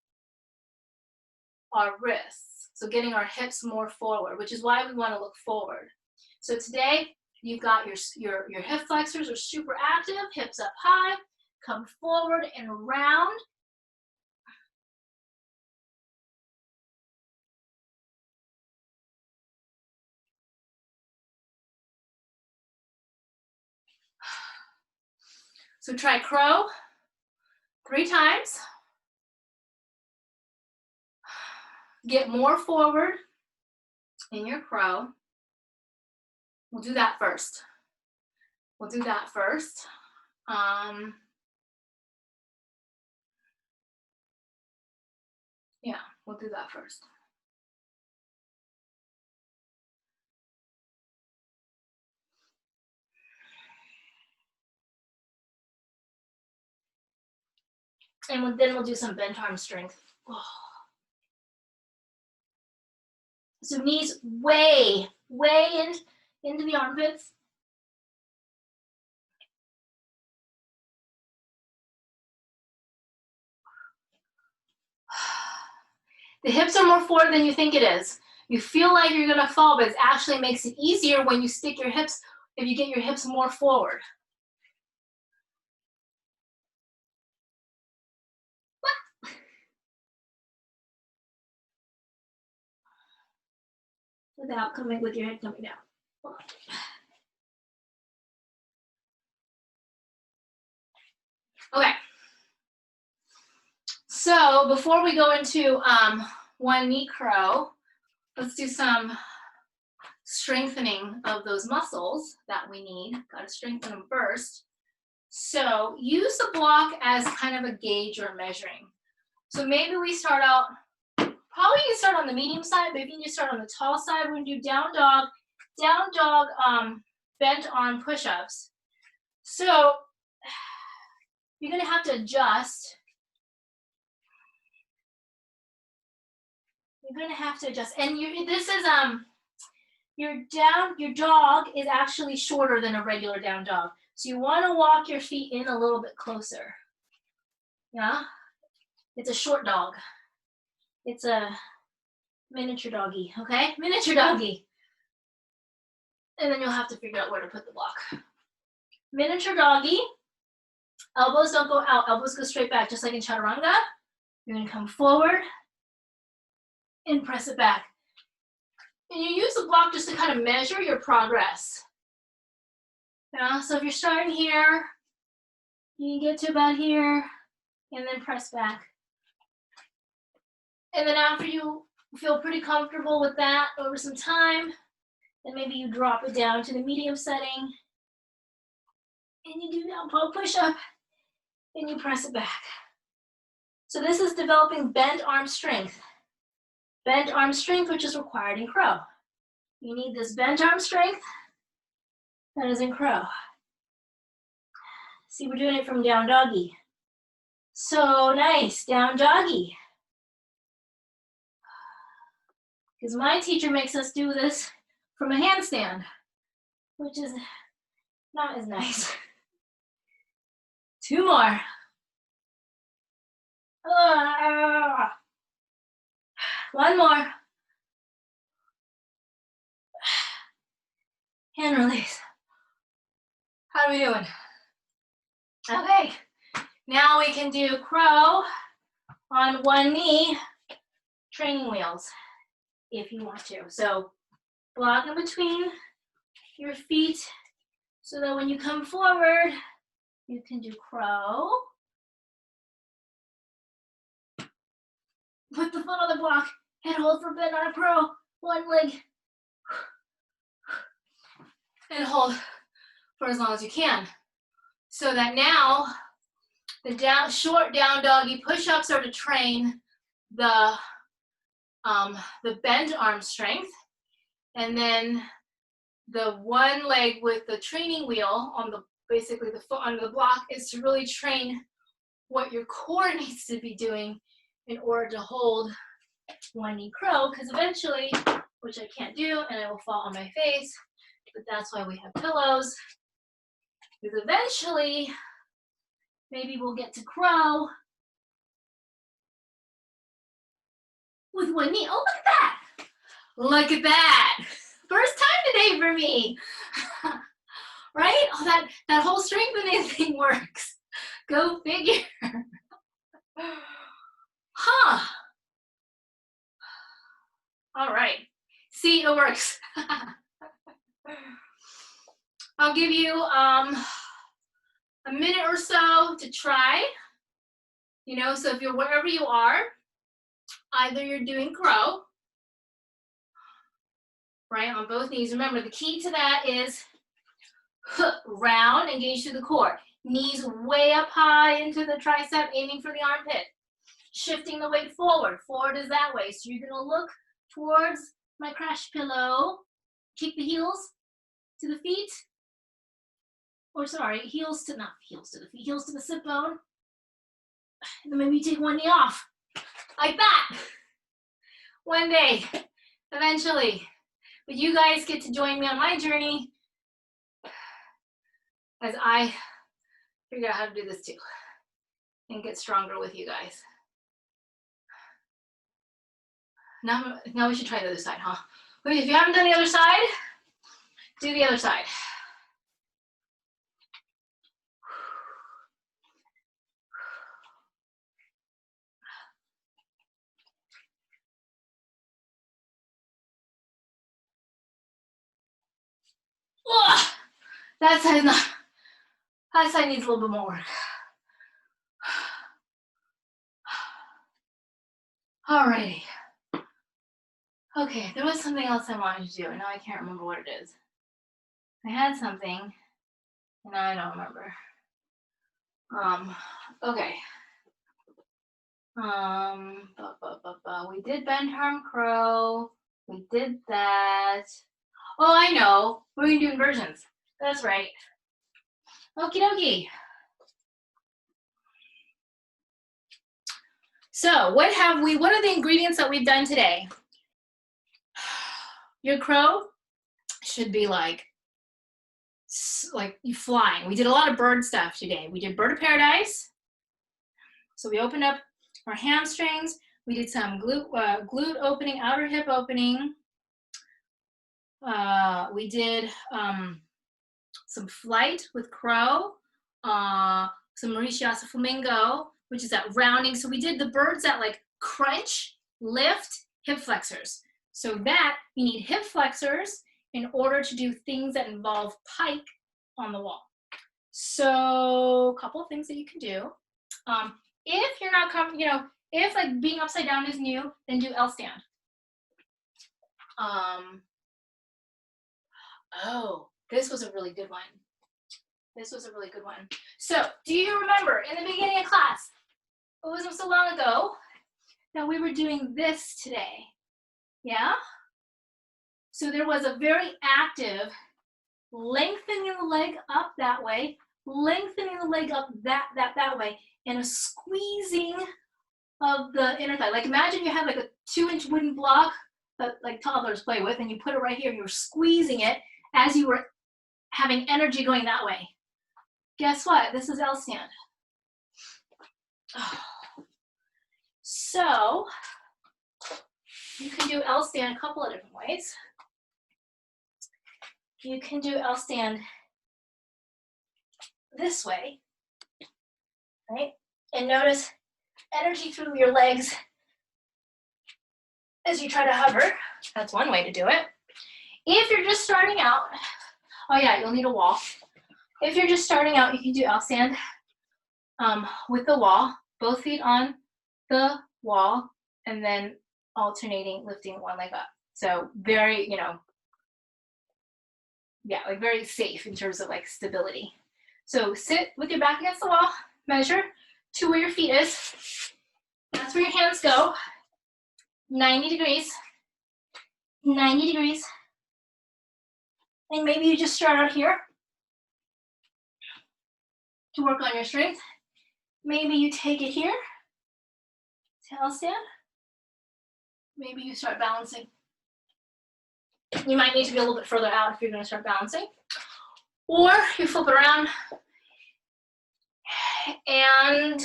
A: wrists. So getting our hips more forward, which is why we want to look forward. So today you've got your hip flexors are super active, hips up high, come forward and round. So try crow 3 times. Get more forward in your crow. We'll do that first. Yeah, we'll do that first. And then we'll do some bent arm strength. Oh. So knees way into the armpits. The hips are more forward than you think it is. You feel like you're gonna fall, but it actually makes it easier when you stick your hips, if you get your hips more forward. Without coming with your head coming down. Okay. So before we go into one knee crow. Let's do some strengthening of those muscles that we need. Got to strengthen them first. So use the block as kind of a gauge or measuring. So maybe we start out, probably you can start on the medium side, but if you need to start on the tall side, we're gonna do down dog, bent arm push-ups. So you're gonna have to adjust. You're gonna have to adjust. And this is, your dog is actually shorter than a regular down dog. So you wanna walk your feet in a little bit closer. Yeah? It's a short dog. It's a miniature doggy, okay? Miniature doggy. And then you'll have to figure out where to put the block. Miniature doggy. Elbows don't go out, elbows go straight back, just like in chaturanga. You're gonna come forward and press it back. And you use the block just to kind of measure your progress. Yeah, so if you're starting here, you can get to about here, and then press back. And then after you feel pretty comfortable with that over some time, then maybe you drop it down to the medium setting, and you do down bow push-up, and you press it back. So this is developing bent arm strength. Bent arm strength, which is required in crow. You need this bent arm strength that is in crow. See, we're doing it from down doggy. So nice, down doggy. Because my teacher makes us do this from a handstand, which is not as nice. 2 more. One more. Hand release. How are we doing? Okay, now we can do crow on one knee, training wheels, if you want to. So block in between your feet so that when you come forward, you can do crow. Put the foot on the block and hold for bent arm crow, one leg. And hold for as long as you can. So that now the short down doggy push-ups are to train the bent arm strength, and then the one leg with the training wheel on basically the foot on the block is to really train what your core needs to be doing in order to hold one knee crow, because eventually, which I can't do and I will fall on my face, but that's why we have pillows, because eventually maybe we'll get to crow with one knee. Oh, look at that. Look at that. First time today for me. Right? Oh, that whole strengthening thing works. Go figure. Huh. All right. See, it works. I'll give you a minute or so to try. You know, so if you're wherever you are, either you're doing crow, right, on both knees. Remember, the key to that is round, engage through the core. Knees way up high into the tricep, aiming for the armpit. Shifting the weight forward. Forward is that way. So you're gonna look towards my crash pillow. Kick the heels to the feet. Or sorry, not heels to the feet, heels to the sit bone. And then maybe you take one knee off. Like that. One day, eventually. But you guys get to join me on my journey as I figure out how to do this too and get stronger with you guys. Now we should try the other side, huh? If you haven't done the other side, do the other side. Ugh, that side needs a little bit more work. Alrighty. Okay, there was something else I wanted to do, and now I can't remember what it is. I had something, and now I don't remember. Okay. We did bend arm crow. We did that. Oh, I know. We're gonna do inversions. That's right. Okie dokie. So what are the ingredients that we've done today? Your crow should be like you flying. We did a lot of bird stuff today. We did bird of paradise. So we opened up our hamstrings. We did some glute opening, outer hip opening. We did some flight with crow, some Mauritius flamingo, which is that rounding. So we did the birds that like crunch, lift, hip flexors. So that you need hip flexors in order to do things that involve pike on the wall. So a couple of things that you can do. If you're not comfortable, if like being upside down is new, then do L stand. Oh, this was a really good one. So, do you remember in the beginning of class, it wasn't so long ago, that we were doing this today? Yeah? So there was a very active lengthening the leg up that way, lengthening the leg up that way, and a squeezing of the inner thigh. Like imagine you have like a 2-inch wooden block that like toddlers play with, and you put it right here, and you're squeezing it as you were having energy going that way. Guess what? This is L stand. So you can do L stand a couple of different ways. You can do L stand this way, right? And notice energy through your legs as you try to hover. That's one way to do it. If you're just starting out, oh yeah, you'll need a wall. If you're just starting out, you can do L stand with the wall, both feet on the wall, and then alternating, lifting one leg up. So very, like very safe in terms of like stability. So sit with your back against the wall, measure to where your feet is. That's where your hands go. 90 degrees. 90 degrees. And maybe you just start out here to work on your strength. Maybe you take it here to L stand. Maybe you start balancing. You might need to be a little bit further out if you're going to start balancing. Or you flip it around and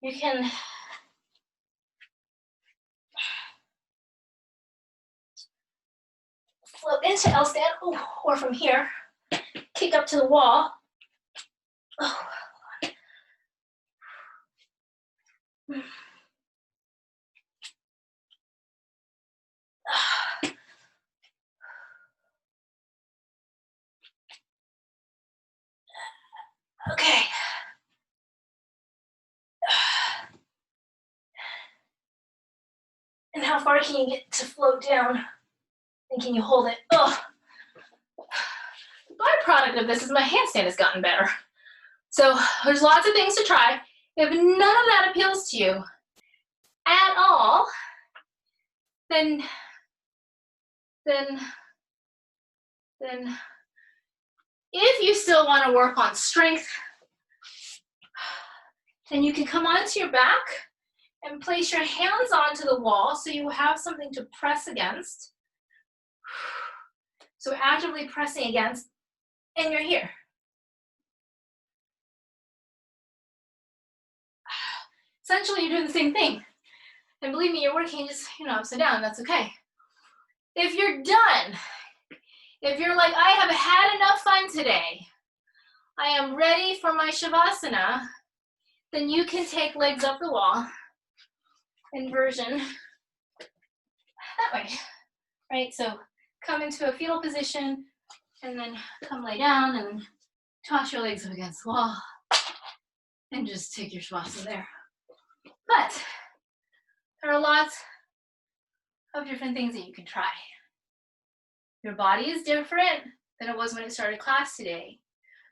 A: you can float into L stand, or from here, kick up to the wall. Okay. And how far can you get to float down? And can you hold it? The byproduct of this is my handstand has gotten better. So there's lots of things to try. If none of that appeals to you at all, then if you still want to work on strength, then you can come onto your back and place your hands onto the wall so you have something to press against. So actively pressing against, and you're here. Essentially, you're doing the same thing. And believe me, you're working just, upside down, that's okay. If you're done, if you're like, I have had enough fun today, I am ready for my Shavasana, then you can take legs up the wall, inversion, that way, right? So come into a fetal position, and then come lay down and toss your legs up against the wall, and just take your Shavasana there. But there are lots of different things that you can try. Your body is different than it was when it started class today.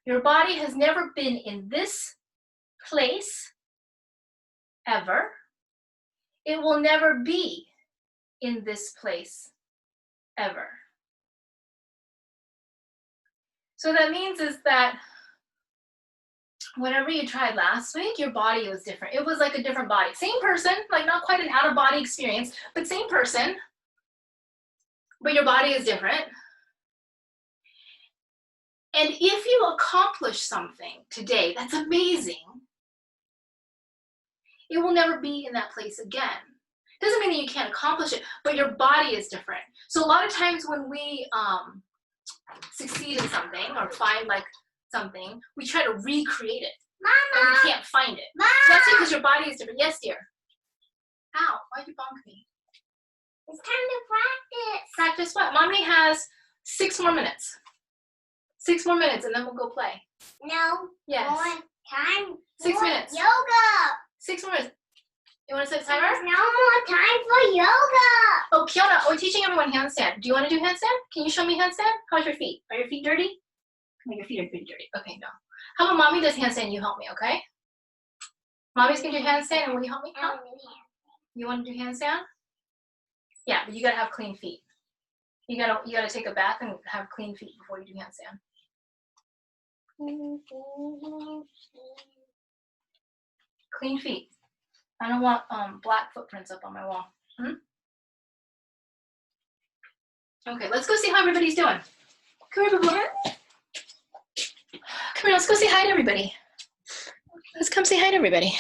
A: Your body has never been in this place ever. It will never be in this place ever. So that means is that whatever you tried last week, your body was different. It was like a different body. Same person, like not quite an out-of-body experience, but same person, but your body is different. And if you accomplish something today that's amazing, it will never be in that place again. Doesn't mean that you can't accomplish it, but your body is different. So a lot of times when we succeed in something or find like something, we try to recreate it.
B: Mama.
A: And we can't find it.
B: Mama.
A: So that's because your body is different. Yes, dear. Ow, why'd you bonk me?
B: It's time to practice.
A: Practice what? Mommy has 6 more minutes. 6 more minutes and then we'll go play.
B: No.
A: Yes.
B: More time.
A: 6
B: for
A: minutes.
B: Yoga.
A: 6 more minutes. You want to set a
B: There's
A: timer?
B: no more time for yoga.
A: Oh, Kiona, we're teaching everyone handstand. Do you want to do handstand? Can you show me handstand? How's your feet? Are your feet dirty? No, your feet are pretty dirty. Okay, no. How about mommy does handstand, you help me, okay? Mommy's gonna do handstand and will you help me? Huh? You want to do handstand? Yeah, but you gotta have clean feet. You gotta take a bath and have clean feet before you do handstand. Clean feet. I don't want black footprints up on my wall. Okay, let's go see how everybody's doing. Come here, Boo-Boo. Come here, let's go say hi to everybody. Let's come say hi to everybody.